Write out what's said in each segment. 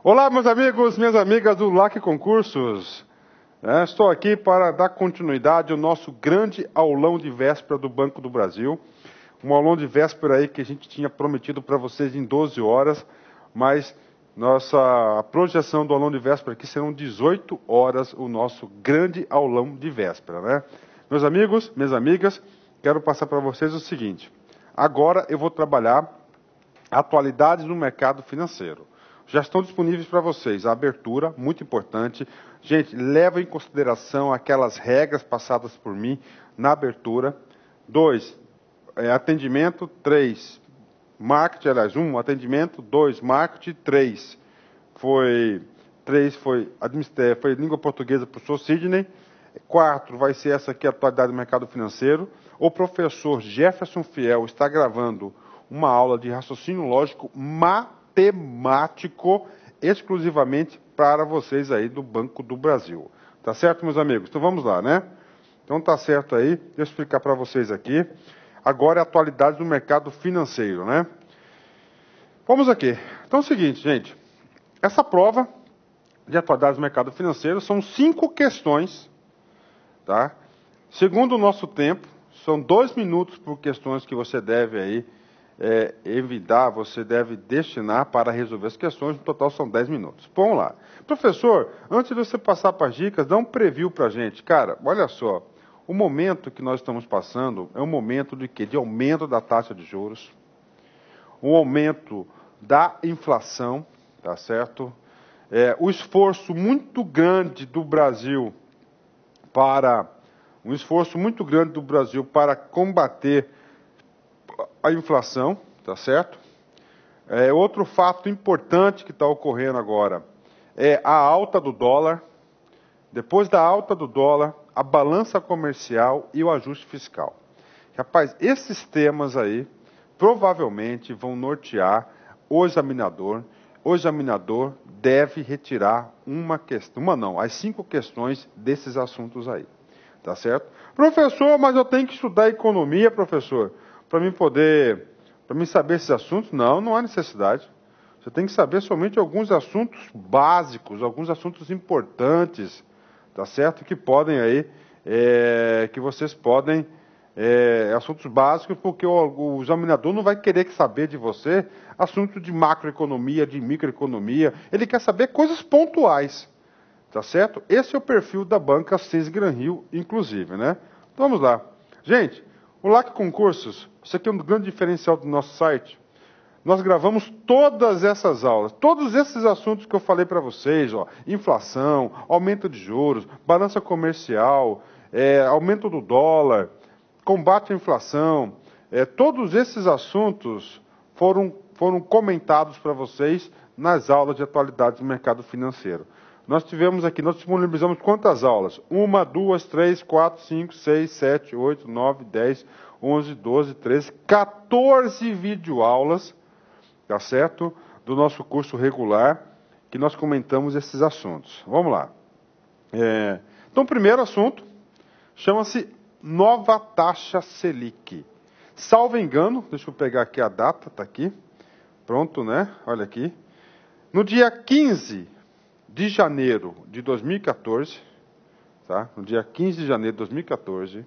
Olá, meus amigos, minhas amigas do LAC Concursos. Estou aqui para dar continuidade ao nosso grande aulão de véspera do Banco do Brasil. Um aulão de véspera aí que a gente tinha prometido para vocês em 12 horas, mas a projeção do aulão de véspera aqui serão 18 horas o nosso grande aulão de véspera, né? Meus amigos, minhas amigas, quero passar para vocês o seguinte. Agora eu vou trabalhar atualidades no mercado financeiro. Já estão disponíveis para vocês a abertura, muito importante. Gente, leva em consideração aquelas regras passadas por mim na abertura. 2, atendimento. 3, marketing, aliás, 1, atendimento. 2, marketing. 3 foi língua portuguesa para o Sr. Sidney. 4 vai ser essa aqui, a atualidade do mercado financeiro. O professor Jefferson Fiel está gravando uma aula de raciocínio lógico matemático exclusivamente para vocês aí do Banco do Brasil. Tá certo, meus amigos? Então vamos lá, né? Então tá certo aí, deixa eu explicar para vocês aqui. Agora é a atualidade do mercado financeiro, né? Vamos aqui. Então é o seguinte, gente. Essa prova de atualidade do mercado financeiro são 5 questões, tá? Segundo o nosso tempo, são 2 minutos por questões que você deve aí evitar, você deve destinar para resolver as questões, no total são 10 minutos. Vamos lá. Professor, antes de você passar para as dicas, dá um preview para a gente. Cara, olha só, o momento que nós estamos passando é um momento de quê? De aumento da taxa de juros, um aumento da inflação, tá certo? O esforço muito grande do Brasil para combater a inflação, tá certo? Outro fato importante que está ocorrendo agora é a alta do dólar. Depois da alta do dólar, a balança comercial e o ajuste fiscal. Rapaz, esses temas aí provavelmente vão nortear o examinador. O examinador deve retirar as 5 questões desses assuntos aí. Tá certo? Professor, mas eu tenho que estudar economia, professor, para mim saber esses assuntos? Não há necessidade. Você tem que saber somente alguns assuntos básicos, alguns assuntos importantes, tá certo? Que podem aí, que vocês podem, assuntos básicos, porque o examinador não vai querer saber de você assunto de macroeconomia, de microeconomia. Ele quer saber coisas pontuais, tá certo? Esse é o perfil da banca Assis Granrio, inclusive, né? Então vamos lá. Gente, o LAC Concursos, isso aqui é um grande diferencial do nosso site. Nós gravamos todas essas aulas, todos esses assuntos que eu falei para vocês, ó, inflação, aumento de juros, balança comercial, aumento do dólar, combate à inflação, todos esses assuntos foram comentados para vocês nas aulas de atualidades do mercado financeiro. Nós disponibilizamos quantas aulas? 1, 2, 3, 4, 5, 6, 7, 8, 9, 10, 11, 12, 13, 14 videoaulas, tá certo? Do nosso curso regular, que nós comentamos esses assuntos. Vamos lá. Então, o primeiro assunto chama-se nova taxa Selic. Salvo engano, deixa eu pegar aqui a data, tá aqui. Pronto, né? Olha aqui. No dia 15 de janeiro de 2014, tá? No dia 15 de janeiro de 2014,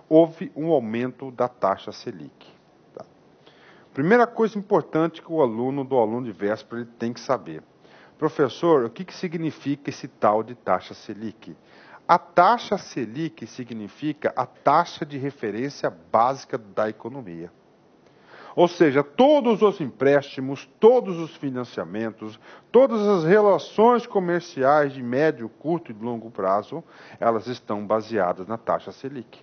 houve um aumento da taxa Selic. Tá? Primeira coisa importante que o aluno de véspera ele tem que saber. Professor, o que significa esse tal de taxa Selic? A taxa Selic significa a taxa de referência básica da economia. Ou seja, todos os empréstimos, todos os financiamentos, todas as relações comerciais de médio, curto e longo prazo, elas estão baseadas na taxa Selic.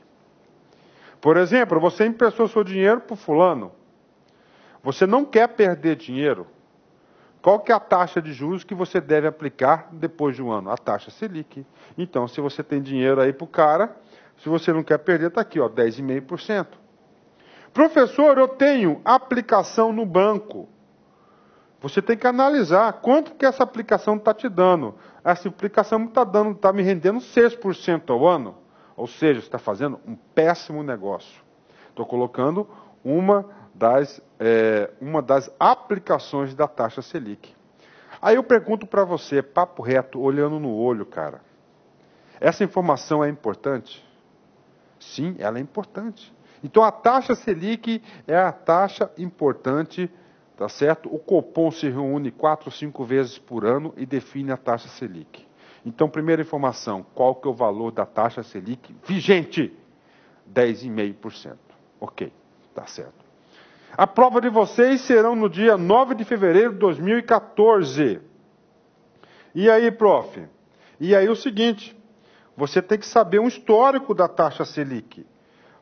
Por exemplo, você emprestou seu dinheiro para o fulano. Você não quer perder dinheiro. Qual que é a taxa de juros que você deve aplicar depois de um ano? A taxa Selic. Então, se você tem dinheiro aí para o cara, se você não quer perder, está aqui, ó, 10,5%. Professor, eu tenho aplicação no banco. Você tem que analisar quanto que essa aplicação está te dando. Essa aplicação está me rendendo 6% ao ano. Ou seja, você está fazendo um péssimo negócio. Estou colocando uma das aplicações da taxa Selic. Aí eu pergunto para você, papo reto, olhando no olho, cara. Essa informação é importante? Sim, ela é importante. Então a taxa Selic é a taxa importante, tá certo? O Copom se reúne 4, 5 vezes por ano e define a taxa Selic. Então, primeira informação, qual que é o valor da taxa Selic vigente? 10,5%. Ok, tá certo. A prova de vocês serão no dia 9 de fevereiro de 2014. E aí, prof? E aí o seguinte, você tem que saber um histórico da taxa Selic.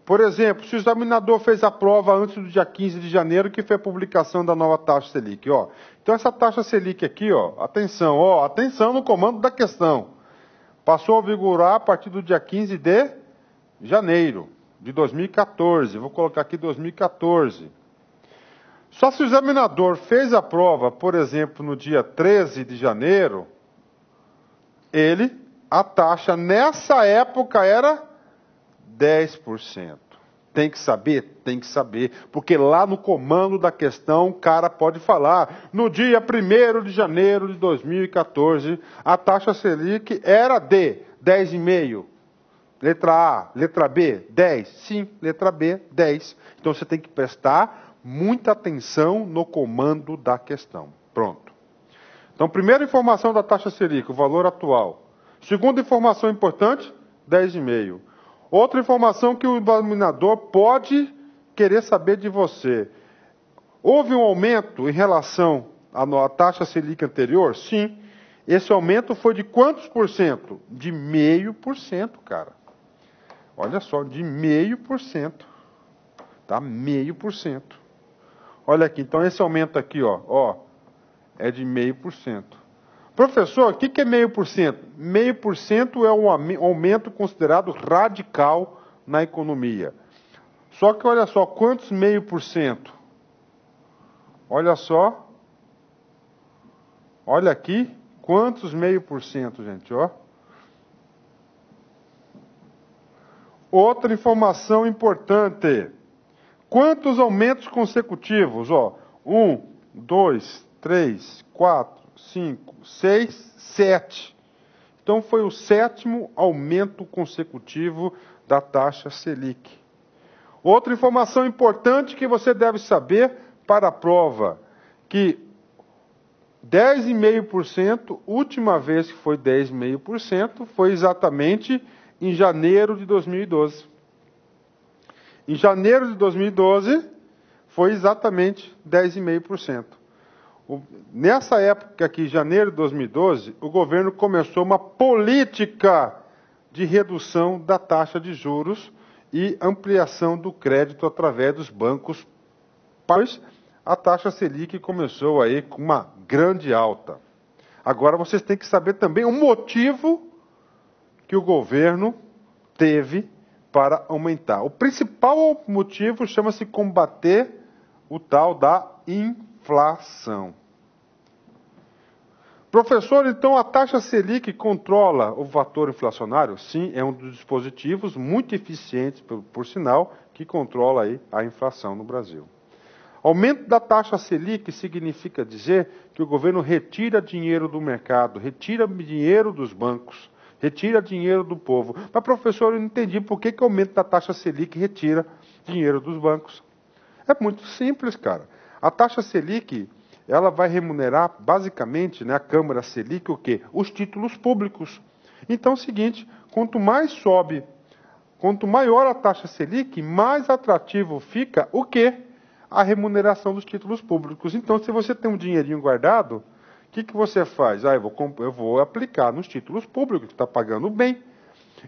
Por exemplo, se o examinador fez a prova antes do dia 15 de janeiro, que foi a publicação da nova taxa Selic, ó. Então essa taxa Selic aqui, ó, atenção no comando da questão. Passou a vigorar a partir do dia 15 de janeiro de 2014. Vou colocar aqui 2014. Só se o examinador fez a prova, por exemplo, no dia 13 de janeiro, a taxa nessa época era 10%. Tem que saber? Tem que saber. Porque lá no comando da questão, o cara pode falar, no dia 1º de janeiro de 2014, a taxa Selic era de 10,5%. Letra A, letra B, 10. Sim, letra B, 10. Então você tem que prestar muita atenção no comando da questão. Pronto. Então, primeira informação da taxa Selic, o valor atual. Segunda informação importante, 10,5%. Outra informação que o examinador pode querer saber de você. Houve um aumento em relação à taxa Selic anterior? Sim. Esse aumento foi de quantos por cento? De 0,5%, cara. Olha só, de 0,5%. Tá? 0,5%. Olha aqui, então esse aumento aqui, ó, é de 0,5%. Professor, o que é 0,5%? 0,5% é um aumento considerado radical na economia. Só que olha só, quantos 0,5%? Olha só. Olha aqui, quantos 0,5%, gente, ó. Outra informação importante. Quantos aumentos consecutivos? Ó, 1, 2, 3, 4, 5, 6, 7. Então foi o 7º aumento consecutivo da taxa Selic. Outra informação importante que você deve saber para a prova, que 10,5%, última vez que foi 10,5%, foi exatamente em janeiro de 2012. Em janeiro de 2012, foi exatamente 10,5%. Nessa época aqui, janeiro de 2012, o governo começou uma política de redução da taxa de juros e ampliação do crédito através dos bancos. Pois a taxa Selic começou aí com uma grande alta. Agora vocês têm que saber também o motivo que o governo teve para aumentar. O principal motivo chama-se combater o tal da inflação. Professor, então a taxa Selic controla o fator inflacionário? Sim, é um dos dispositivos muito eficientes, por sinal, que controla aí a inflação no Brasil. Aumento da taxa Selic significa dizer que o governo retira dinheiro do mercado, retira dinheiro dos bancos, retira dinheiro do povo. Mas, professor, eu não entendi por que o aumento da taxa Selic retira dinheiro dos bancos. É muito simples, cara. A taxa Selic, ela vai remunerar, basicamente, né, a Câmara Selic, o quê? Os títulos públicos. Então é o seguinte, quanto maior a taxa Selic, mais atrativo fica o quê? A remuneração dos títulos públicos. Então, se você tem um dinheirinho guardado, o que você faz? Eu vou aplicar nos títulos públicos, que está pagando bem.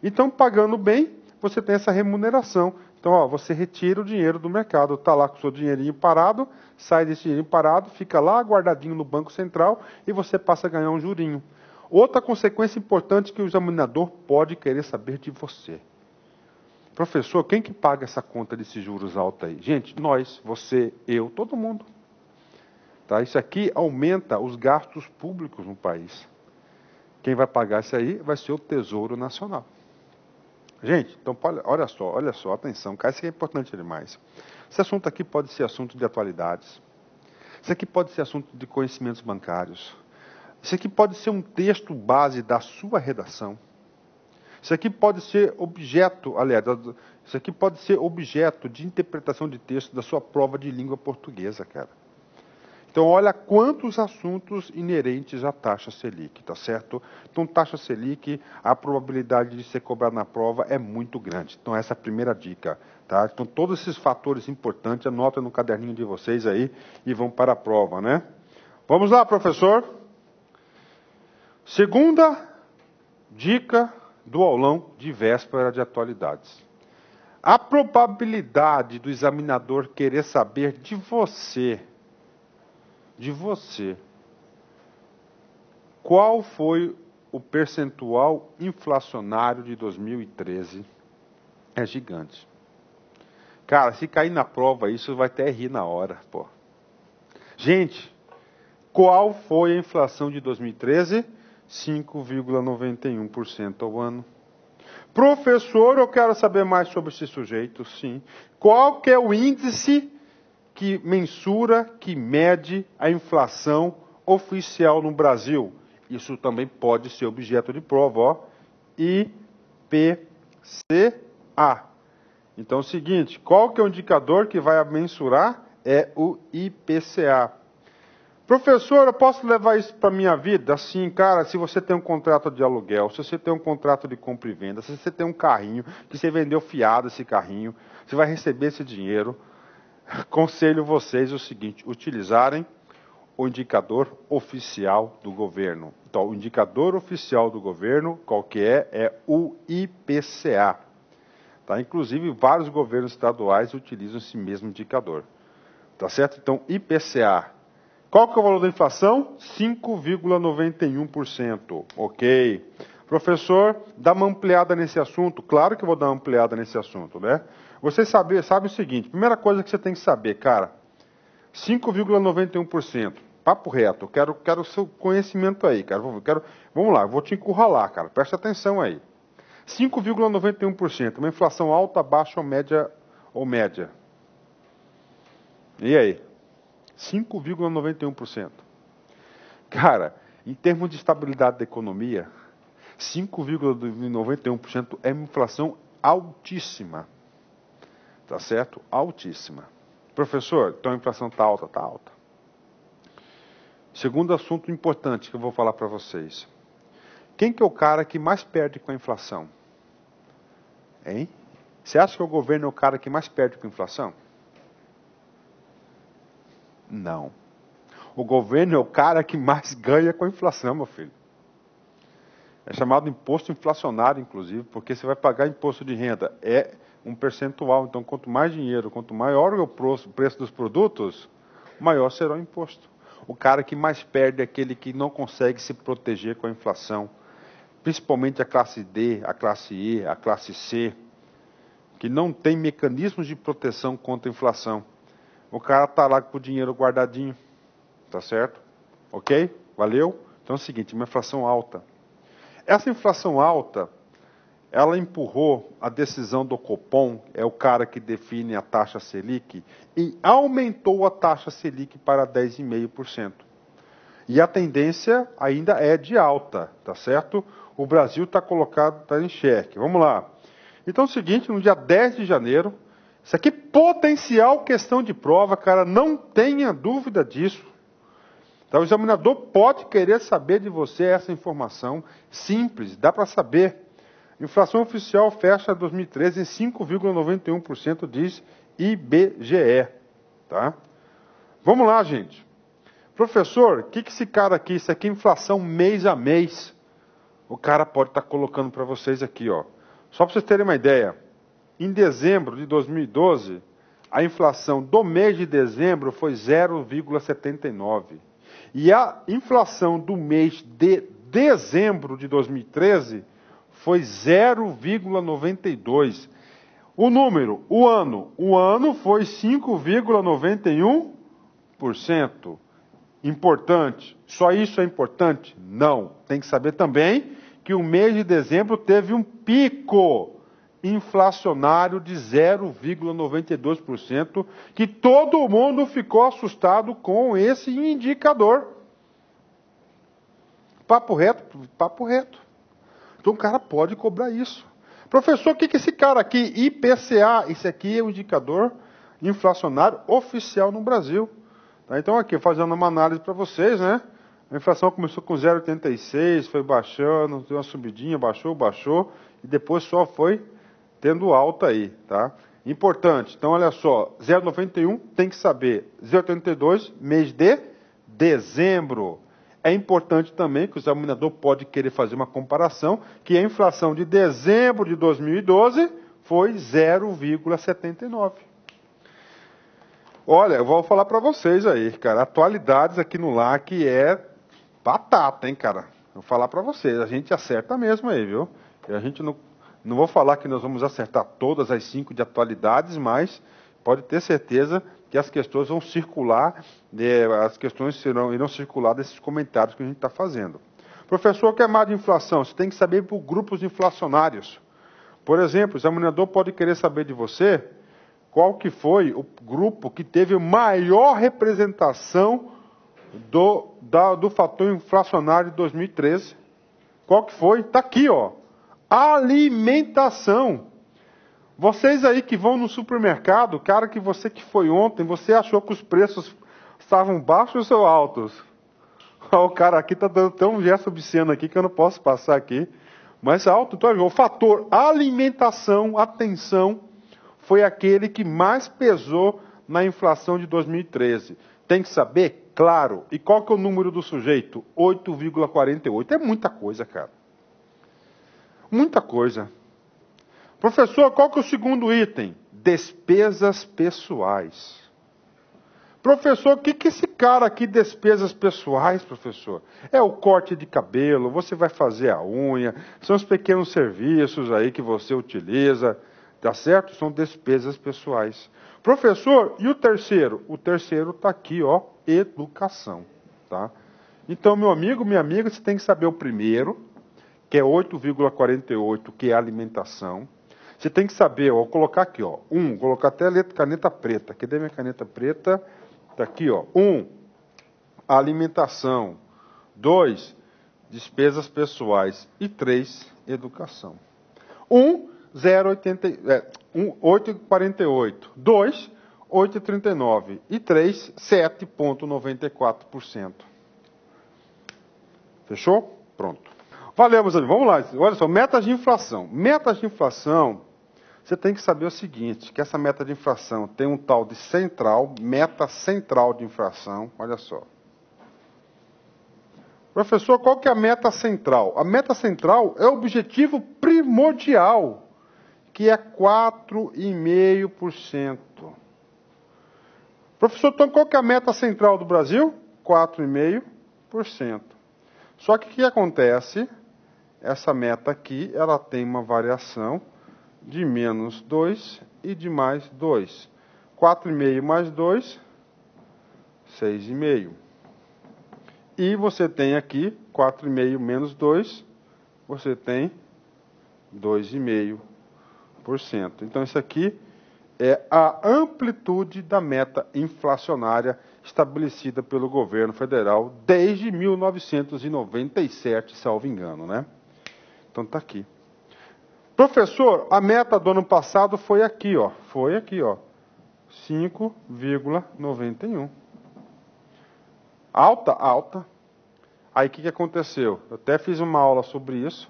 Então, pagando bem, você tem essa remuneração. Então, ó, você retira o dinheiro do mercado, está lá com o seu dinheirinho parado, sai desse dinheirinho parado, fica lá guardadinho no Banco Central e você passa a ganhar um jurinho. Outra consequência importante que o examinador pode querer saber de você. Professor, quem que paga essa conta desses juros altos aí? Gente, nós, você, eu, todo mundo. Tá? Isso aqui aumenta os gastos públicos no país. Quem vai pagar isso aí vai ser o Tesouro Nacional. Gente, então olha só, atenção, cara, isso aqui é importante demais. Esse assunto aqui pode ser assunto de atualidades. Isso aqui pode ser assunto de conhecimentos bancários. Isso aqui pode ser um texto base da sua redação. Isso aqui pode ser objeto, aliás, isso aqui pode ser objeto de interpretação de texto da sua prova de língua portuguesa, cara. Então, olha quantos assuntos inerentes à taxa Selic, tá certo? Então, taxa Selic, a probabilidade de ser cobrado na prova é muito grande. Então, essa é a primeira dica, tá? Então, todos esses fatores importantes, anotem no caderninho de vocês aí e vão para a prova, né? Vamos lá, professor. Segunda dica do aulão de véspera de atualidades. A probabilidade do examinador querer saber de você, qual foi o percentual inflacionário de 2013, é gigante. Cara, se cair na prova, isso vai até rir na hora, pô. Gente, qual foi a inflação de 2013? 5,91% ao ano. Professor, eu quero saber mais sobre esse sujeito, sim. Qual que é o índice que mensura, que mede a inflação oficial no Brasil? Isso também pode ser objeto de prova, ó. IPCA. Então é o seguinte, qual que é o indicador que vai mensurar? É o IPCA. Professor, eu posso levar isso para a minha vida? Sim, cara, se você tem um contrato de aluguel, se você tem um contrato de compra e venda, se você tem um carrinho, que você vendeu fiado esse carrinho, você vai receber esse dinheiro. Aconselho vocês o seguinte, utilizarem o indicador oficial do governo. Então, o indicador oficial do governo, qual que é? É o IPCA. Tá? Inclusive, vários governos estaduais utilizam esse mesmo indicador. Tá certo? Então, IPCA. Qual que é o valor da inflação? 5,91%. Ok. Professor, dá uma ampliada nesse assunto? Claro que eu vou dar uma ampliada nesse assunto, né? Você sabe o seguinte, primeira coisa que você tem que saber, cara, 5,91%. Papo reto, eu quero o seu conhecimento aí, cara. Vamos lá, eu vou te encurralar, cara. Presta atenção aí. 5,91%. Uma inflação alta, baixa ou média? E aí? 5,91%. Cara, em termos de estabilidade da economia, 5,91% é uma inflação altíssima. Tá certo? Altíssima. Professor, então a inflação está alta? Está alta. Segundo assunto importante que eu vou falar para vocês. Quem que é o cara que mais perde com a inflação? Hein? Você acha que o governo é o cara que mais perde com a inflação? Não. O governo é o cara que mais ganha com a inflação, meu filho. É chamado imposto inflacionário, inclusive, porque você vai pagar imposto de renda. É um percentual. Então, quanto mais dinheiro, quanto maior o preço dos produtos, maior será o imposto. O cara que mais perde é aquele que não consegue se proteger com a inflação. Principalmente a classe D, a classe E, a classe C, que não tem mecanismos de proteção contra a inflação. O cara está lá com o dinheiro guardadinho. Tá certo? Ok? Valeu? Então é o seguinte, uma inflação alta. Essa inflação alta, ela empurrou a decisão do Copom, é o cara que define a taxa Selic, e aumentou a taxa Selic para 10,5%. E a tendência ainda é de alta, tá certo? O Brasil está em xeque. Vamos lá. Então é o seguinte, no dia 10 de janeiro, isso aqui é potencial questão de prova, cara, não tenha dúvida disso. Então, o examinador pode querer saber de você essa informação simples, dá para saber. Inflação oficial fecha 2013 em 5,91%, diz IBGE. Tá? Vamos lá, gente. Professor, o que esse cara aqui, isso aqui é inflação mês a mês. O cara pode estar colocando para vocês aqui, ó. Só para vocês terem uma ideia. Em dezembro de 2012, a inflação do mês de dezembro foi 0,79%. E a inflação do mês de dezembro de 2013 foi 0,92%. O número, o ano foi 5,91%. Importante. Só isso é importante? Não. Tem que saber também que o mês de dezembro teve um pico inflacionário de 0,92%, que todo mundo ficou assustado com esse indicador. papo reto, papo reto. Então o cara pode cobrar isso. Professor, o que é esse cara aqui? IPCA, esse aqui é o indicador inflacionário oficial no Brasil. Tá? Então aqui, fazendo uma análise para vocês, né? A inflação começou com 0,86, foi baixando, deu uma subidinha, baixou, e depois só foi tendo alta aí, tá? Importante, então olha só, 0,91 tem que saber, 0,82, mês de dezembro. É importante também que o examinador pode querer fazer uma comparação, que a inflação de dezembro de 2012 foi 0,79. Olha, eu vou falar para vocês aí, cara, atualidades aqui no LAC é batata, hein, cara? Vou falar para vocês, a gente acerta mesmo aí, viu? E a gente não vou falar que nós vamos acertar todas as 5 de atualidades, mas pode ter certeza que as questões vão circular, as questões irão circular desses comentários que a gente está fazendo. Professor, o que é mais de inflação? Você tem que saber por grupos inflacionários. Por exemplo, o examinador pode querer saber de você qual que foi o grupo que teve maior representação do fator inflacionário de 2013. Qual que foi? Está aqui, ó. Alimentação. Vocês aí que vão no supermercado, cara, que foi ontem, você achou que os preços estavam baixos ou altos? O cara aqui está dando tão um gesto obsceno aqui que eu não posso passar aqui. Mas alto, então, o fator alimentação, atenção, foi aquele que mais pesou na inflação de 2013. Tem que saber? Claro. E qual que é o número do sujeito? 8,48. É muita coisa, cara. Muita coisa. Professor, qual que é o segundo item? Despesas pessoais. Professor, o que esse cara aqui, despesas pessoais, professor? É o corte de cabelo, você vai fazer a unha, são os pequenos serviços aí que você utiliza, tá certo? São despesas pessoais. Professor, e o terceiro? O terceiro está aqui, ó, educação, tá? Então, meu amigo, minha amiga, você tem que saber o primeiro, que é 8,48, que é alimentação. Você tem que saber, ó, vou colocar aqui, ó, colocar até a caneta preta. Cadê minha caneta preta? Está aqui, ó. alimentação. 2, despesas pessoais. E 3, educação. 8,48. 2, 8,39. E 3, 7,94%. Fechou? Pronto. Valeu, meus amigos. Vamos lá. Olha só, metas de inflação. Metas de inflação, você tem que saber o seguinte, que essa meta de inflação tem um tal de central, meta central de inflação. Olha só. Professor, qual que é a meta central? A meta central é o objetivo primordial, que é 4,5%. Professor, então qual que é a meta central do Brasil? 4,5%. Só que o que acontece? Essa meta aqui, ela tem uma variação de menos 2 e de mais 2. 4,5 mais 2, 6,5. E você tem aqui 4,5 menos 2, você tem 2,5%. Então, isso aqui é a amplitude da meta inflacionária estabelecida pelo governo federal desde 1997, salvo engano, né? Então, está aqui. Professor, a meta do ano passado foi aqui, ó. Foi aqui, ó. 5,91. Alta, alta. Aí o que aconteceu? Eu até fiz uma aula sobre isso,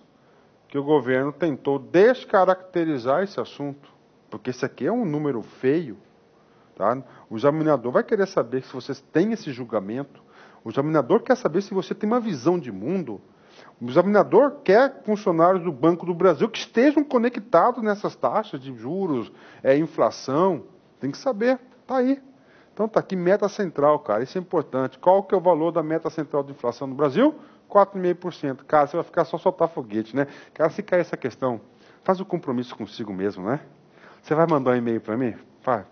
que o governo tentou descaracterizar esse assunto. Porque esse aqui é um número feio. Tá? O examinador vai querer saber se vocês têm esse julgamento. O examinador quer saber se você tem uma visão de mundo. O examinador quer funcionários do Banco do Brasil que estejam conectados nessas taxas de juros, inflação. Tem que saber, está aí. Então está aqui meta central, cara, isso é importante. Qual que é o valor da meta central de inflação no Brasil? 4,5%. Cara, você vai ficar só soltar foguete, né? Cara, se cair essa questão, faz o compromisso consigo mesmo, né? Você vai mandar um e-mail para mim? Fala,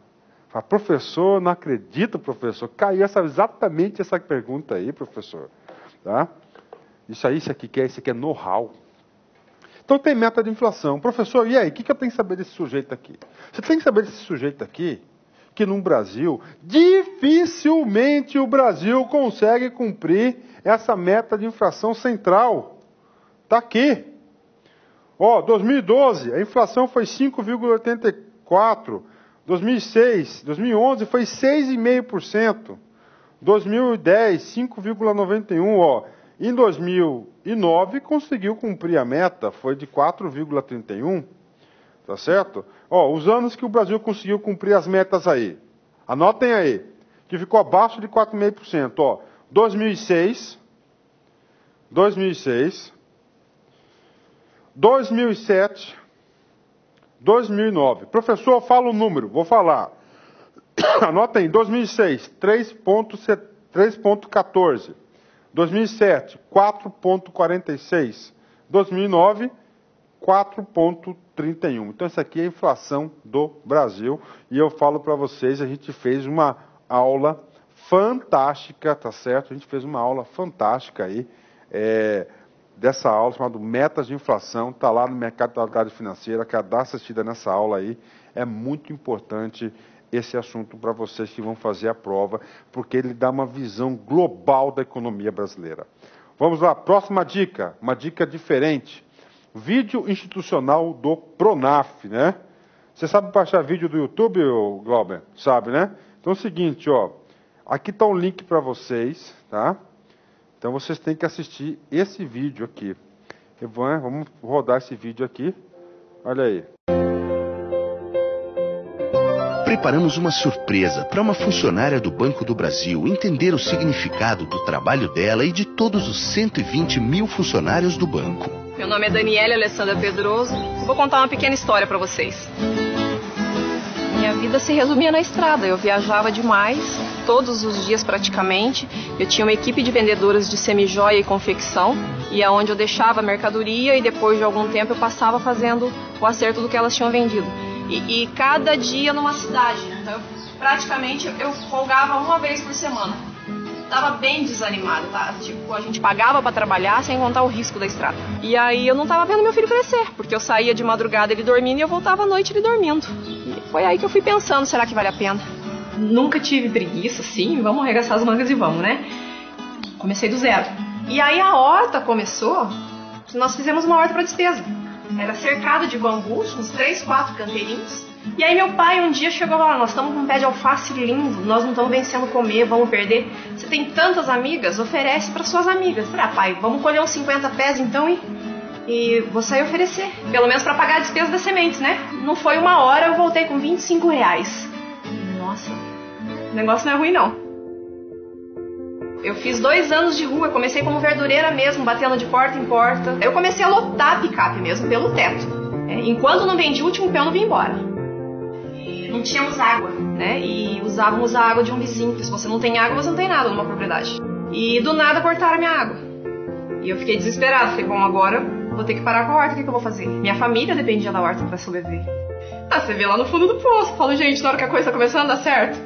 professor, não acredito, professor. Caiu exatamente essa pergunta aí, professor. Tá? Isso aqui é know-how. Então tem meta de inflação. Professor, e aí? O que eu tenho que saber desse sujeito aqui? Você tem que saber desse sujeito aqui que no Brasil, dificilmente o Brasil consegue cumprir essa meta de inflação central. Está aqui. 2012, a inflação foi 5,84%. 2011 foi 6,5%. 2010, 5,91%. Em 2009, conseguiu cumprir a meta, foi de 4,31%. Tá certo? Os anos que o Brasil conseguiu cumprir as metas aí. Anotem aí, que ficou abaixo de 4,5%. 2006, 2007, 2009. Professor, fala o número, vou falar. Anota aí, 2006, 3,14. 2007, 4,46. 2009, 4,31. Então, essa aqui é a inflação do Brasil. E eu falo para vocês, a gente fez uma aula fantástica, tá certo? A gente fez uma aula fantástica aí, dessa aula chamada Metas de Inflação. Está lá no Mercado da Atividade Financeira, que dá assistida nessa aula aí. É muito importante esse assunto para vocês que vão fazer a prova, porque ele dá uma visão global da economia brasileira. Vamos lá, próxima dica, uma dica diferente. Vídeo institucional do Pronaf, né? Você sabe baixar vídeo do YouTube, Glauber? Sabe, né? Então é o seguinte, aqui está um link para vocês, tá? Então vocês têm que assistir esse vídeo aqui. Vamos rodar esse vídeo aqui. Olha aí. Preparamos uma surpresa para uma funcionária do Banco do Brasil entender o significado do trabalho dela e de todos os 120 mil funcionários do banco. Meu nome é Daniela Alessandra Pedroso. Vou contar uma pequena história para vocês. Minha vida se resumia na estrada. Eu viajava demais, todos os dias praticamente. Eu tinha uma equipe de vendedoras de semijoia e confecção. E é onde eu deixava a mercadoria e depois de algum tempo eu passava fazendo o acerto do que elas tinham vendido. E cada dia numa cidade. Então, praticamente eu folgava uma vez por semana. Tava bem desanimada, tá? Tipo, a gente pagava pra trabalhar sem contar o risco da estrada. E aí eu não tava vendo meu filho crescer, porque eu saía de madrugada ele dormindo e eu voltava à noite ele dormindo. E foi aí que eu fui pensando, será que vale a pena? Nunca tive preguiça, sim, vamos arregaçar as mangas e vamos, né? Comecei do zero. E aí a horta começou, nós fizemos uma horta pra despesa. Era cercado de bambus, uns 3, 4 canteirinhos. E aí meu pai um dia chegou lá, nós estamos com um pé de alface lindo, nós não estamos vencendo comer, vamos perder. Você tem tantas amigas, oferece para suas amigas. Eu falei, pai, vamos colher uns 50 pés então e vou sair oferecer. Pelo menos para pagar a despesa das sementes, né? Não foi uma hora, eu voltei com R$25. Nossa, o negócio não é ruim não. Eu fiz 2 anos de rua, comecei como verdureira mesmo, batendo de porta em porta. Eu comecei a lotar a picape mesmo, pelo teto. Enquanto não vendi o último pé, eu não vim embora. Não tínhamos água, né? E usávamos a água de um vizinho, porque se você não tem água, você não tem nada numa propriedade. E do nada cortaram a minha água. E eu fiquei desesperada, falei, bom, agora vou ter que parar com a horta, o que eu vou fazer? Minha família dependia da horta para sobreviver. Você vê lá no fundo do poço, falo, gente, na hora que a coisa tá começando a dar certo,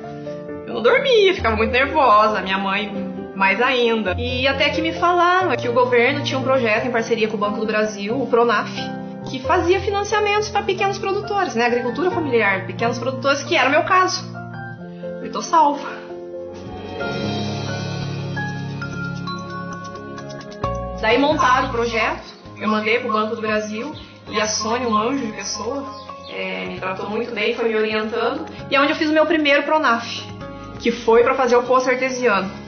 eu não dormia, ficava muito nervosa, minha mãe mais ainda. E até que me falaram que o governo tinha um projeto em parceria com o Banco do Brasil, o Pronaf, que fazia financiamentos para pequenos produtores, né? Agricultura familiar, pequenos produtores, que era o meu caso. Eu tô salva. Daí montaram o projeto, eu mandei pro Banco do Brasil, e a Sônia, um anjo de pessoa, me tratou muito bem, foi me orientando, e é onde eu fiz o meu primeiro Pronaf, que foi para fazer o poço artesiano.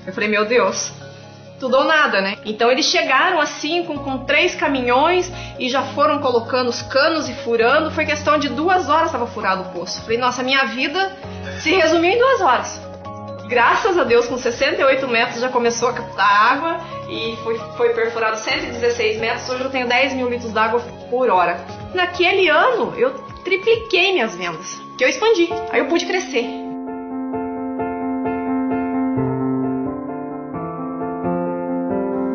Eu falei, meu Deus, tudo ou nada, né? Então eles chegaram assim com 3 caminhões e já foram colocando os canos e furando. Foi questão de 2 horas estava furado o poço. Falei, nossa, minha vida se resumiu em 2 horas. Graças a Deus, com 68 metros já começou a captar água e foi perfurado 116 metros. Hoje eu tenho 10 mil litros d'água por hora. Naquele ano eu tripliquei minhas vendas, que eu expandi. Aí eu pude crescer.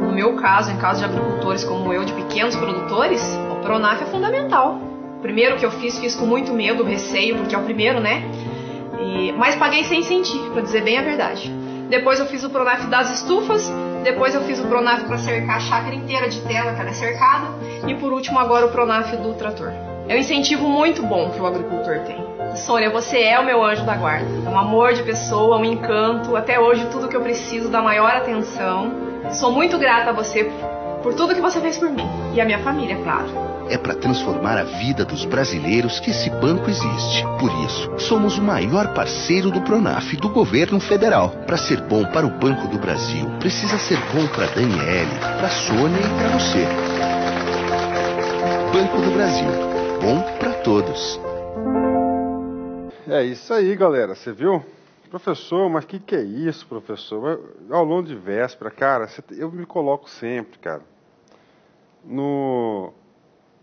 No meu caso, em caso de agricultores como eu, de pequenos produtores, o Pronaf é fundamental. O primeiro que eu fiz com muito medo, receio, porque é o primeiro, né? Mas paguei sem sentir, para dizer bem a verdade. Depois eu fiz o Pronaf das estufas, depois eu fiz o Pronaf para cercar a chácara inteira de terra, que ela é cercada, e por último agora o Pronaf do trator. É um incentivo muito bom que o agricultor tem. Sônia, você é o meu anjo da guarda. É um amor de pessoa, um encanto. Até hoje, tudo que eu preciso da maior atenção. Sou muito grata a você por tudo que você fez por mim. E a minha família, claro. É para transformar a vida dos brasileiros que esse banco existe. Por isso, somos o maior parceiro do Pronaf, do governo federal. Para ser bom para o Banco do Brasil, precisa ser bom para Daniele, para Sônia e para você. Banco do Brasil. Bom para todos. É isso aí, galera. Você viu? Professor, mas que é isso, professor? Aulão de véspera, cara, eu me coloco sempre, cara, no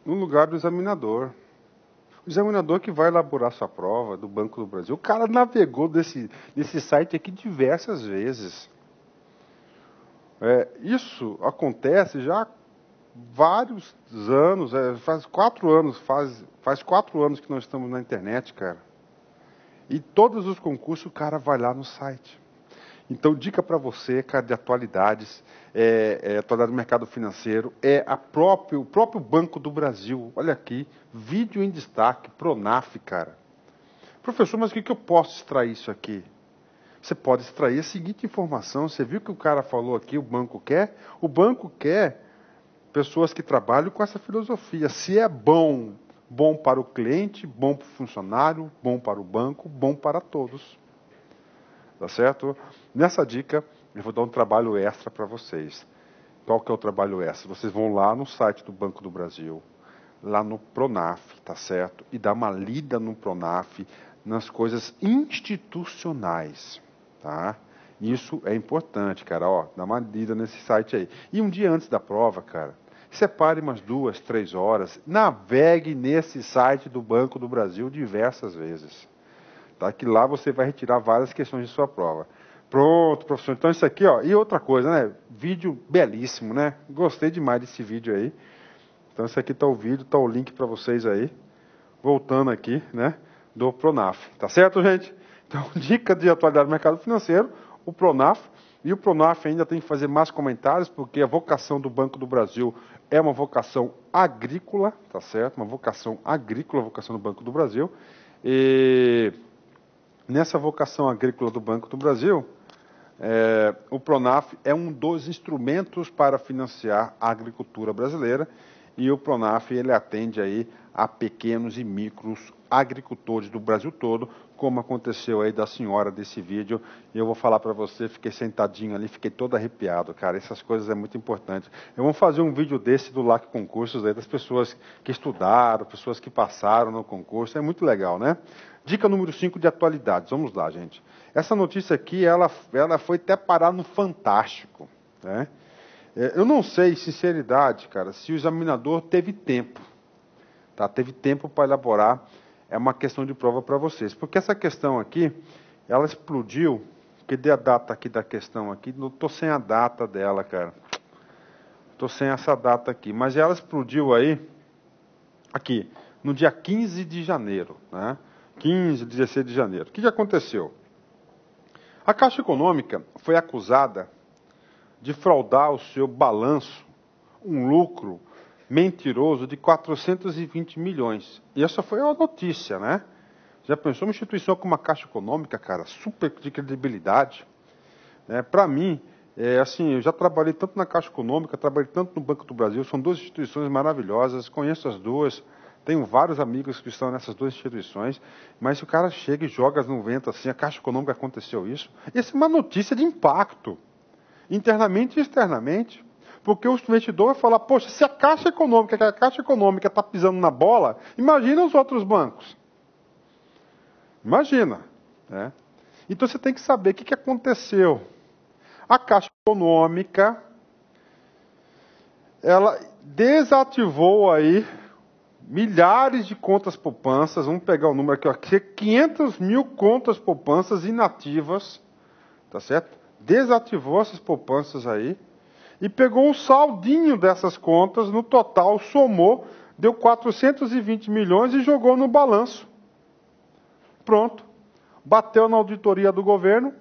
lugar do examinador. O examinador que vai elaborar sua prova do Banco do Brasil. O cara navegou desse site aqui diversas vezes. Isso acontece já há vários anos. Faz 4 anos. Faz 4 anos que nós estamos na internet, cara. E todos os concursos o cara vai lá no site. Então, dica para você, cara, de atualidades, atualidade do mercado financeiro, o próprio Banco do Brasil. Olha aqui, vídeo em destaque, Pronaf, cara. Professor, mas o que eu posso extrair isso aqui? Você pode extrair a seguinte informação. Você viu que o cara falou aqui, o banco quer? O banco quer pessoas que trabalham com essa filosofia. Se é bom para o cliente, bom para o funcionário, bom para o banco, bom para todos. Tá certo? Nessa dica, eu vou dar um trabalho extra para vocês. Qual que é o trabalho extra? Vocês vão lá no site do Banco do Brasil, lá no Pronaf, tá certo? E dar uma lida no Pronaf, nas coisas institucionais, tá? Isso é importante, cara, ó, dá uma lida nesse site aí. E um dia antes da prova, cara, separe umas 2, 3 horas, navegue nesse site do Banco do Brasil diversas vezes. Tá? Que lá você vai retirar várias questões de sua prova. Pronto, professor. Então isso aqui, ó. E outra coisa, né? Vídeo belíssimo, né? Gostei demais desse vídeo aí. Então esse aqui tá o vídeo, tá o link para vocês aí. Voltando aqui, né? Do Pronaf. Tá certo, gente? Então, dica de atualidade do mercado financeiro, o Pronaf. E o Pronaf ainda tem que fazer mais comentários, porque a vocação do Banco do Brasil é uma vocação agrícola, tá certo? Uma vocação agrícola, a vocação do Banco do Brasil. E nessa vocação agrícola do Banco do Brasil, o Pronaf é um dos instrumentos para financiar a agricultura brasileira, e o Pronaf ele atende aí a pequenos e micros agricultores do Brasil todo, como aconteceu aí da senhora desse vídeo. E eu vou falar para você, fiquei sentadinho ali, fiquei todo arrepiado, cara. Essas coisas é muito importante. Eu vou fazer um vídeo desse do LAC Concursos aí, das pessoas que estudaram, pessoas que passaram no concurso. É muito legal, né? Dica número 5 de atualidades. Vamos lá, gente. Essa notícia aqui, ela foi até parar no Fantástico, né? Eu não sei, sinceridade, cara, se o examinador teve tempo. Tá? Teve tempo para elaborar uma questão de prova para vocês. Porque essa questão aqui, ela explodiu. Cadê a data aqui da questão aqui? Não estou sem a data dela, cara. Estou sem essa data aqui. Mas ela explodiu aí, aqui, no dia 15 de janeiro, né? 15, 16 de janeiro. O que aconteceu? A Caixa Econômica foi acusada de fraudar o seu balanço, um lucro mentiroso de 420 milhões. E essa foi a notícia, né? Já pensou uma instituição como a Caixa Econômica, cara, super de credibilidade? Para mim, assim, eu já trabalhei tanto na Caixa Econômica, trabalhei tanto no Banco do Brasil, são 2 instituições maravilhosas, conheço as duas, tenho vários amigos que estão nessas 2 instituições, mas se o cara chega e joga no vento assim, a Caixa Econômica aconteceu isso, isso é uma notícia de impacto, internamente e externamente. Porque o investidor vai falar, poxa, se a Caixa Econômica está pisando na bola, imagina os outros bancos. Imagina. Né? Então você tem que saber o que aconteceu. A Caixa Econômica, ela desativou aí milhares de contas poupanças, vamos pegar o número aqui, ó, 500 mil contas poupanças inativas, tá certo? Desativou essas poupanças aí, e pegou o saldinho dessas contas, no total, somou, deu 420 milhões e jogou no balanço. Pronto. Bateu na auditoria do governo?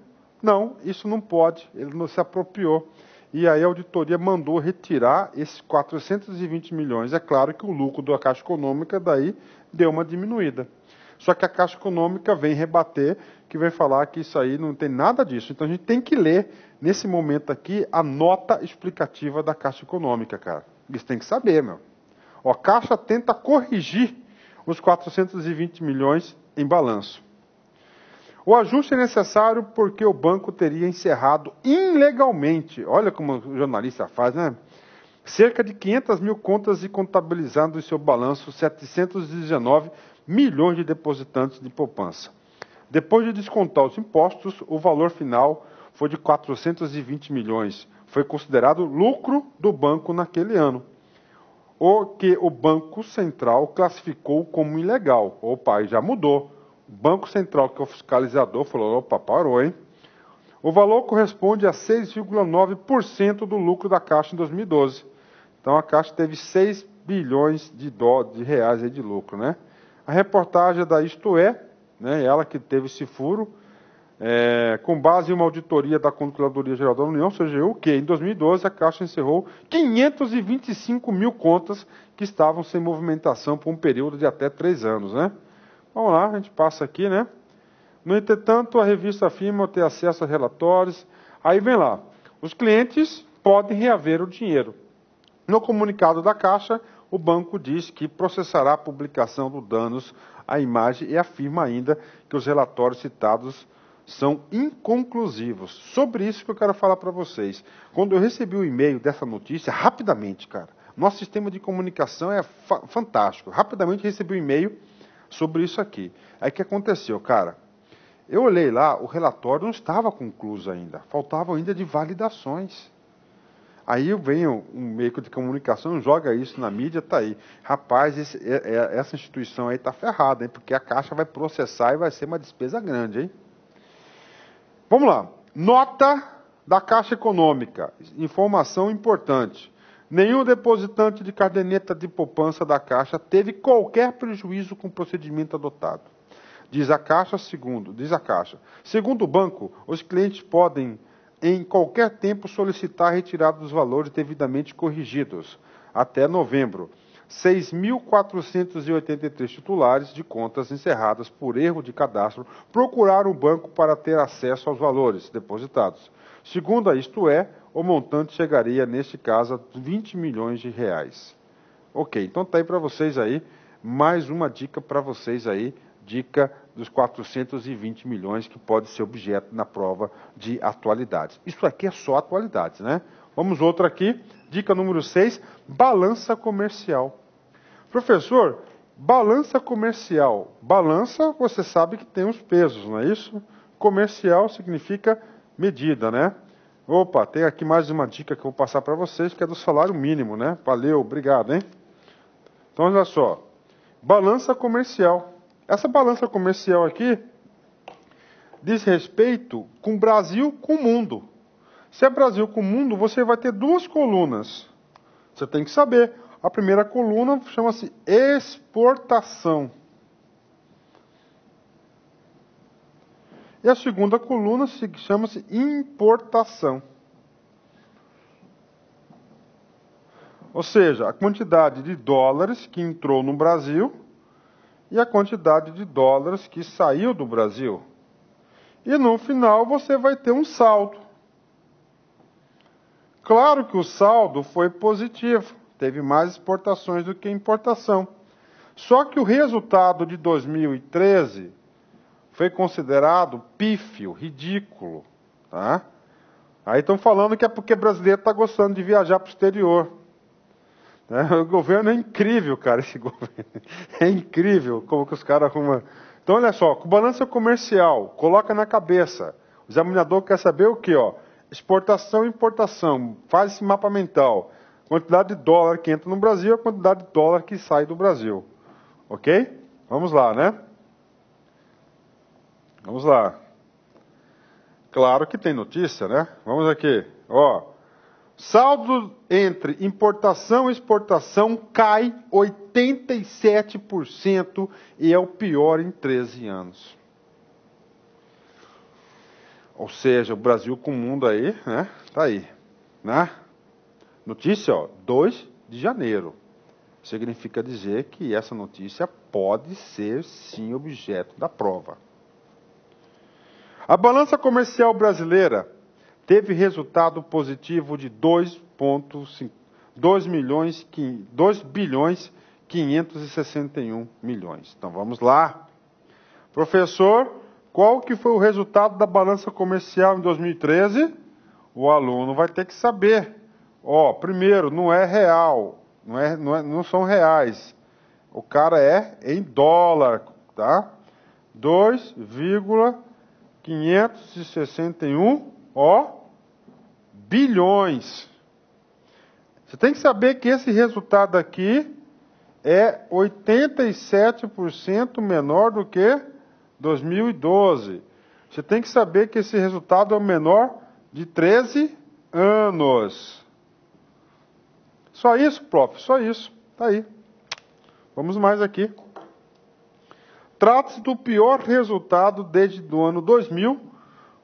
Não, isso não pode, ele não se apropriou. E aí a auditoria mandou retirar esses 420 milhões. É claro que o lucro da Caixa Econômica daí deu uma diminuída. Só que a Caixa Econômica vem rebater, que vem falar que isso aí não tem nada disso. Então a gente tem que ler, nesse momento aqui, a nota explicativa da Caixa Econômica, cara. Isso tem que saber, meu. Ó, a Caixa tenta corrigir os 420 milhões em balanço. O ajuste é necessário porque o banco teria encerrado ilegalmente, olha como o jornalista faz, né? Cerca de 500 mil contas e contabilizando em seu balanço 719 milhões de depositantes de poupança. Depois de descontar os impostos, o valor final foi de 420 milhões. Foi considerado lucro do banco naquele ano, o que o Banco Central classificou como ilegal. Opa, aí já mudou. O Banco Central, que é o fiscalizador, falou, opa, parou, hein? O valor corresponde a 6,9% do lucro da Caixa em 2012. Então a Caixa teve 6 bilhões de reais aí de lucro, né? A reportagem da Isto É, né, ela que teve esse furo, com base em uma auditoria da Controladoria Geral da União, CGU, que em 2012 a Caixa encerrou 525 mil contas que estavam sem movimentação por um período de até 3 anos, né? Vamos lá, a gente passa aqui, né? No entretanto, a revista afirma ter acesso a relatórios. Aí vem lá, os clientes podem reaver o dinheiro. No comunicado da Caixa, o banco diz que processará a publicação dos danos à imagem e afirma ainda que os relatórios citados são inconclusivos. Sobre isso que eu quero falar para vocês. Quando eu recebi o e-mail dessa notícia, rapidamente, cara, nosso sistema de comunicação é fantástico. Rapidamente recebi o e-mail sobre isso aqui. Aí o que aconteceu, cara? Eu olhei lá, o relatório não estava concluído ainda. Faltavam ainda de validações. Aí vem um meio de comunicação, joga isso na mídia, tá aí. Rapaz, essa instituição aí tá ferrada, hein? Porque a Caixa vai processar e vai ser uma despesa grande, hein? Vamos lá. Nota da Caixa Econômica. Informação importante. Nenhum depositante de caderneta de poupança da Caixa teve qualquer prejuízo com o procedimento adotado. Diz a Caixa. Segundo o banco, os clientes podem, em qualquer tempo, solicitar a retirada dos valores devidamente corrigidos. Até novembro, 6.483 titulares de contas encerradas por erro de cadastro procuraram o banco para ter acesso aos valores depositados. Segundo a Isto É, o montante chegaria, neste caso, a 20 milhões de reais. Ok, então tá aí para vocês aí, mais uma dica para vocês aí, dica dos 420 milhões que pode ser objeto na prova de atualidades. Isso aqui é só atualidades, né? Vamos outra aqui, dica número 6, balança comercial. Professor, balança comercial. Balança, você sabe que tem os pesos, não é isso? Comercial significa medida, né? Opa, tem aqui mais uma dica que eu vou passar para vocês, que é do salário mínimo, né? Valeu, obrigado, hein? Então, olha só. Balança comercial. Essa balança comercial aqui diz respeito com o Brasil com o mundo. Se é Brasil com o mundo, você vai ter 2 colunas. Você tem que saber. A primeira coluna chama-se exportação. E a segunda coluna chama-se importação. Ou seja, a quantidade de dólares que entrou no Brasil e a quantidade de dólares que saiu do Brasil. E no final você vai ter um saldo. Claro que o saldo foi positivo. Teve mais exportações do que importação. Só que o resultado de 2013 foi considerado pífio, ridículo. Tá? Aí estão falando que é porque brasileiro está gostando de viajar para o exterior. O governo é incrível, cara, esse governo. É incrível como que os caras arrumam. Então, olha só, com balança comercial, coloca na cabeça. O examinador quer saber o quê? Ó? Exportação e importação. Faz esse mapa mental. Quantidade de dólar que entra no Brasil, a quantidade de dólar que sai do Brasil. Ok? Vamos lá, né? Vamos lá. Claro que tem notícia, né? Vamos aqui. Ó. Saldo entre importação e exportação cai 87% e é o pior em 13 anos. Ou seja, o Brasil com o mundo aí, né? Tá aí, né? Notícia, ó, 2 de janeiro. significa dizer que essa notícia pode ser, sim, objeto da prova. A balança comercial brasileira teve resultado positivo de 2 bilhões 561 milhões. Então vamos lá. Professor, qual que foi o resultado da balança comercial em 2013? O aluno vai ter que saber. Primeiro, não é real, não são reais. O cara é em dólar, tá? 2,561 bilhões. Você tem que saber que esse resultado aqui é 87% menor do que 2012. Você tem que saber que esse resultado é o menor de 13 anos. Só isso, prof? Só isso. Tá aí. Vamos mais aqui. Trata-se do pior resultado desde o ano 2000,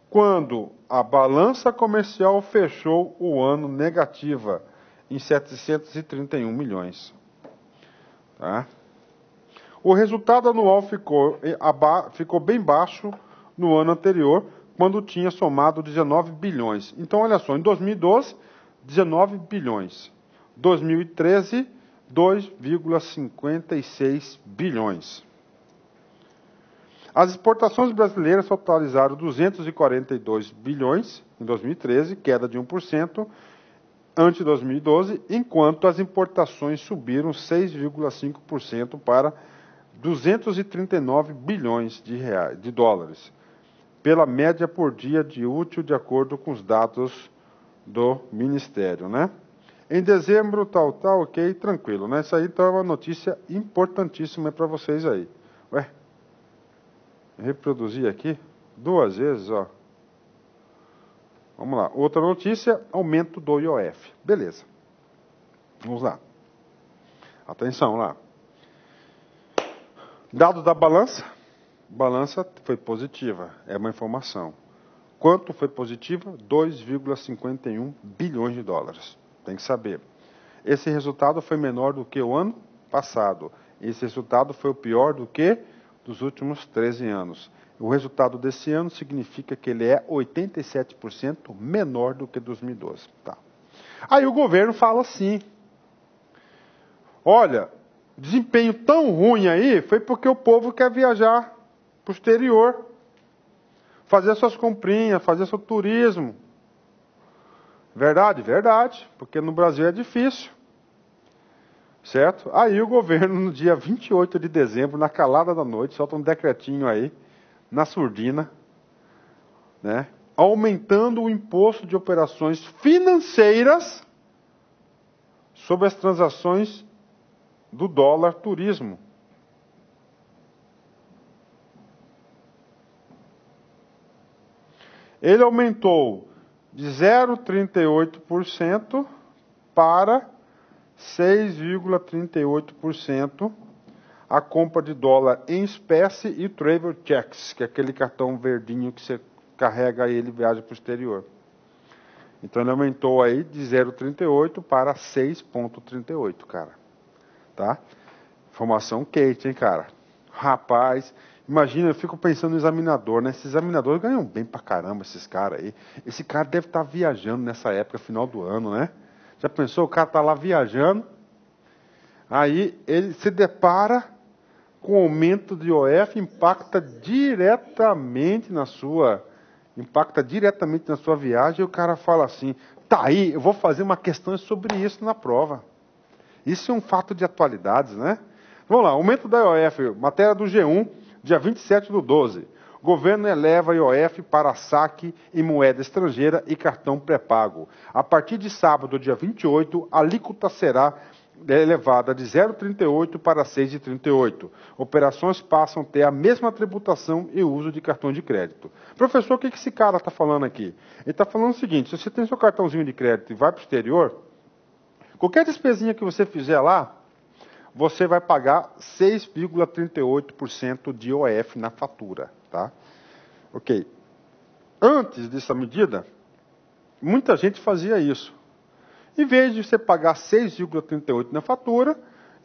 quando a balança comercial fechou o ano negativa, em 731 milhões. Tá? O resultado anual ficou bem baixo no ano anterior, quando tinha somado 19 bilhões. Então, olha só, em 2012, 19 bilhões. 2013, 2,56 bilhões. As exportações brasileiras totalizaram 242 bilhões em 2013, queda de 1%, ante 2012, enquanto as importações subiram 6,5% para 239 bilhões de dólares, pela média por dia de útil, de acordo com os dados do Ministério, né? Em dezembro, ok, tranquilo, né? Isso aí então é uma notícia importantíssima para vocês aí. Ué, reproduzir aqui 2 vezes, ó. Vamos lá. Outra notícia, aumento do IOF. Beleza. Vamos lá. Atenção lá. Dados da balança. Balança foi positiva. É uma informação. Quanto foi positiva? 2,51 bilhões de dólares. Tem que saber. Esse resultado foi menor do que o ano passado. Esse resultado foi o pior do que dos últimos 13 anos. O resultado desse ano significa que ele é 87% menor do que 2012. Tá. Aí o governo fala assim, olha, desempenho tão ruim aí foi porque o povo quer viajar para o exterior, fazer suas comprinhas, fazer seu turismo. Verdade? Verdade, porque no Brasil é difícil. Certo? Aí o governo, no dia 28 de dezembro, na calada da noite, solta um decretinho aí, na surdina, né, aumentando o imposto de operações financeiras sobre as transações do dólar turismo. Ele aumentou de 0,38% para 6,38% a compra de dólar em espécie e Travel Checks, que é aquele cartão verdinho que você carrega ele e viaja para o exterior. Então ele aumentou aí de 0,38 para 6,38, cara. Tá? Informação quente, hein, cara? Rapaz, imagina, eu fico pensando no examinador, né? Esses examinadores ganham bem pra caramba, esses caras aí. Esse cara deve estar viajando nessa época, final do ano, né? Já pensou, o cara tá lá viajando, aí ele se depara com o aumento de IOF, impacta diretamente na sua viagem, e o cara fala assim, tá aí, eu vou fazer uma questão sobre isso na prova. Isso é um fato de atualidades, né? Vamos lá, aumento da IOF, matéria do G1, dia 27/12. Governo eleva IOF para saque em moeda estrangeira e cartão pré-pago. A partir de sábado, dia 28, a alíquota será elevada de 0,38 para 6,38. Operações passam a ter a mesma tributação e uso de cartão de crédito. Professor, o que esse cara está falando aqui? Ele está falando o seguinte, se você tem seu cartãozinho de crédito e vai para o exterior, qualquer despesinha que você fizer lá, você vai pagar 6,38% de IOF na fatura. Tá? Ok. Antes dessa medida, muita gente fazia isso. Em vez de você pagar 6,38 na fatura,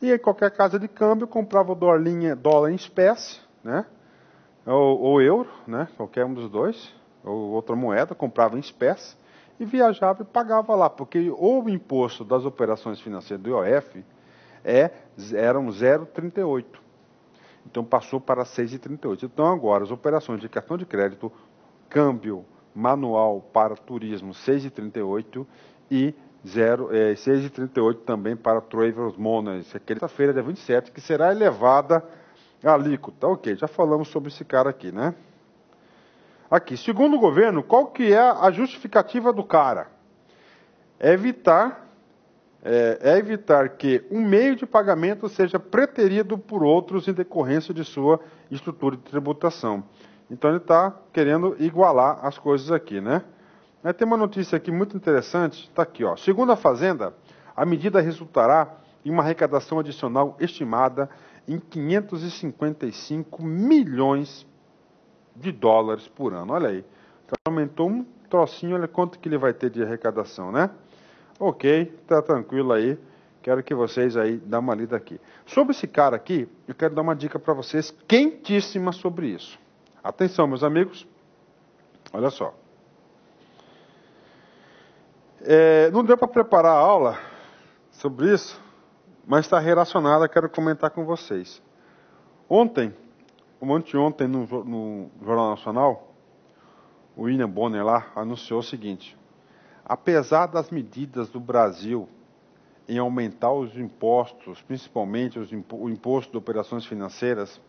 Ia em qualquer casa de câmbio, comprava o dólar em espécie, né? Ou euro, né? Qualquer um dos dois, ou outra moeda, comprava em espécie e viajava e pagava lá, porque o imposto das operações financeiras do IOF eram 0,38. Então passou para 6,38. Então agora as operações de cartão de crédito, câmbio manual para turismo 6,38 e 6,38 também para Travelers Money, quinta-feira, dia 27, que será elevada a alíquota. Ok, já falamos sobre esse cara aqui, né? Aqui, segundo o governo, qual que é a justificativa do cara? É evitar que um meio de pagamento seja preterido por outros em decorrência de sua estrutura de tributação. Então ele está querendo igualar as coisas aqui, né? Aí tem uma notícia aqui muito interessante, está aqui, ó. Segundo a Fazenda, a medida resultará em uma arrecadação adicional estimada em 555 milhões de dólares por ano. Olha aí, então, aumentou um trocinho, olha quanto que ele vai ter de arrecadação, né? Ok, tá tranquilo aí, quero que vocês aí dêem uma lida aqui. Sobre esse cara aqui, eu quero dar uma dica para vocês quentíssima sobre isso. Atenção, meus amigos, olha só. Não deu para preparar a aula sobre isso, mas está relacionada, quero comentar com vocês. Ontem no Jornal Nacional, o William Bonner lá anunciou o seguinte: apesar das medidas do Brasil em aumentar os impostos, principalmente o imposto de operações financeiras,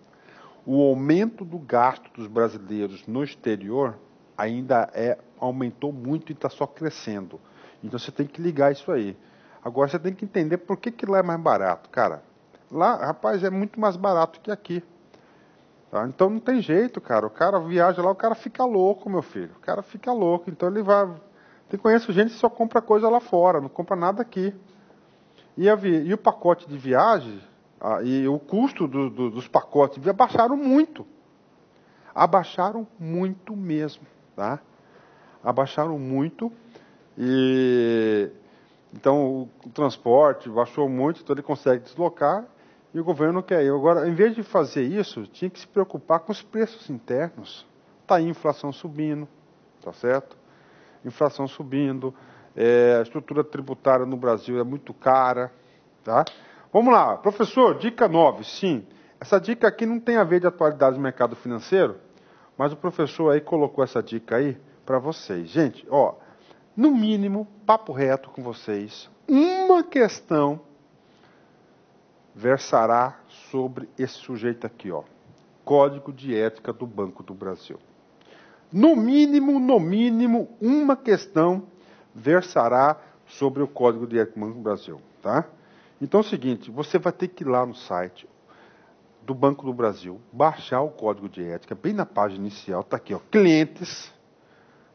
o aumento do gasto dos brasileiros no exterior ainda aumentou muito e está só crescendo. Então você tem que ligar isso aí. Agora você tem que entender por que lá é mais barato. Cara, lá, rapaz, é muito mais barato que aqui. Tá? Então não tem jeito, cara. O cara viaja lá, o cara fica louco, meu filho. O cara fica louco. Então ele vai... Eu conheço gente que só compra coisa lá fora, não compra nada aqui. E o pacote de viagem, e o custo dos pacotes de viagem abaixaram muito. Abaixaram muito mesmo, tá? Abaixaram muito. E então o transporte baixou muito, então ele consegue deslocar e o governo quer ir. Agora, em vez de fazer isso, tinha que se preocupar com os preços internos. Está aí a inflação subindo, tá certo? Inflação subindo, a estrutura tributária no Brasil é muito cara, tá? Vamos lá, professor, dica 9, sim. Essa dica aqui não tem a ver de atualidade do mercado financeiro, mas o professor aí colocou essa dica aí para vocês. Gente, ó, no mínimo, papo reto com vocês, uma questão versará sobre esse sujeito aqui, ó. Código de Ética do Banco do Brasil. No mínimo, uma questão versará sobre o Código de Ética do Banco do Brasil, tá? Então é o seguinte, você vai ter que ir lá no site do Banco do Brasil, baixar o Código de Ética, bem na página inicial, tá aqui, ó, clientes,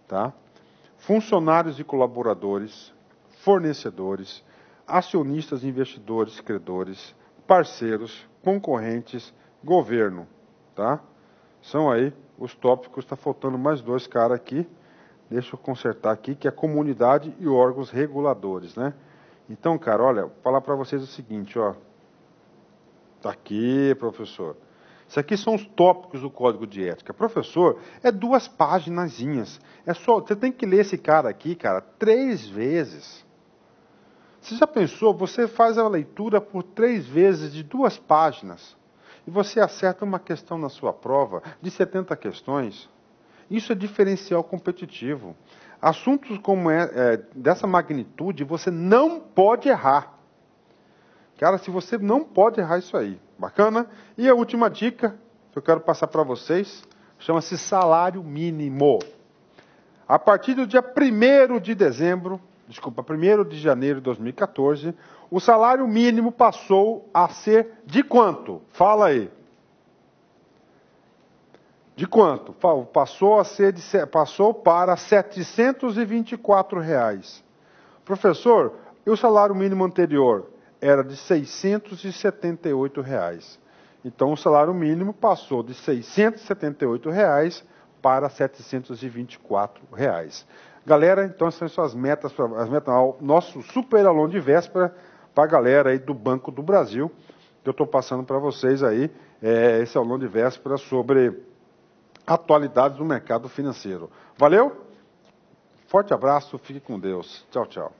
tá? Funcionários e colaboradores, fornecedores, acionistas, investidores, credores, parceiros, concorrentes, governo, tá? São aí os tópicos, está faltando mais dois caras aqui, deixa eu consertar aqui, que é comunidade e órgãos reguladores, né? Então, cara, olha, vou falar para vocês o seguinte, ó. Tá aqui, professor. Isso aqui são os tópicos do Código de Ética. Professor, é 2 paginazinhas. Você tem que ler esse cara aqui, cara, 3 vezes. Você já pensou? Você faz a leitura por 3 vezes de 2 páginas e você acerta uma questão na sua prova de 70 questões. Isso é diferencial competitivo. Assuntos como dessa magnitude, você não pode errar. Cara, se você não pode errar isso aí. Bacana? E a última dica que eu quero passar para vocês, chama-se salário mínimo. A partir do dia 1º de janeiro de 2014, o salário mínimo passou a ser de quanto? Fala aí. De quanto? Passou para R$ 724. Professor, e o salário mínimo anterior? Era de R$ 678. Então, o salário mínimo passou de R$ 678 para R$ 724. Galera, então essas são as metas, nosso super aulão de véspera, para a galera aí do Banco do Brasil, que eu estou passando para vocês aí, esse aulão de véspera sobre atualidades do mercado financeiro. Valeu? Forte abraço, fique com Deus. Tchau, tchau.